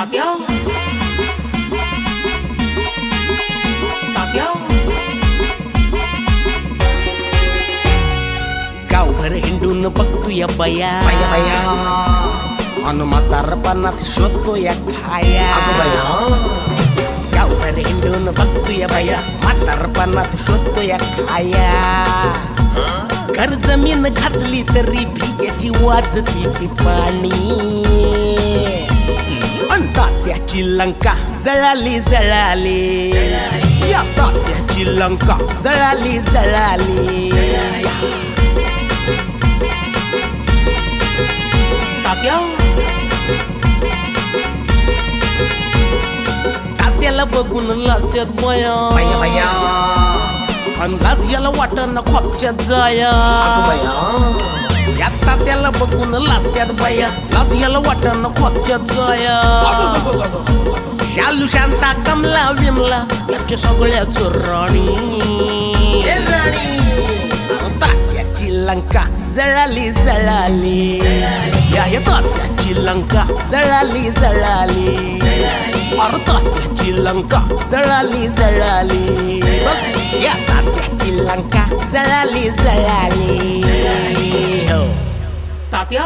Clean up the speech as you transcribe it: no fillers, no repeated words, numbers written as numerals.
तात्या तात्या गावभर हिंडून बघतोय बया बया बया अन म्हातारपणात शोधतोय खाया गावभर हिंडून बघतोय बया म्हातारपणात शोधतोय खाया घर जमीन घातली तरी भिग्याची वाजती ती पाणी अन तात्याची लंका जळाली जळाली या तात्याची लंका जळाली जळाली तात्या तात्याला बघून लाजत्यात बया बया बया अन लाज याला वाटण खोपच्यात जाया या तात्याला बघून लाजत्यात बाया लाज याला वाटण खोपच्यात जाया शालू शांता कमला विमला याच्या सगळ्या चोराणी तात्याची लंका जळाली जळाली या तात्याची लंका जळाली जळाली अरे तात्याची लंका जळाली जळाली या तात्याची लंका जळाली जळाली हो तात्या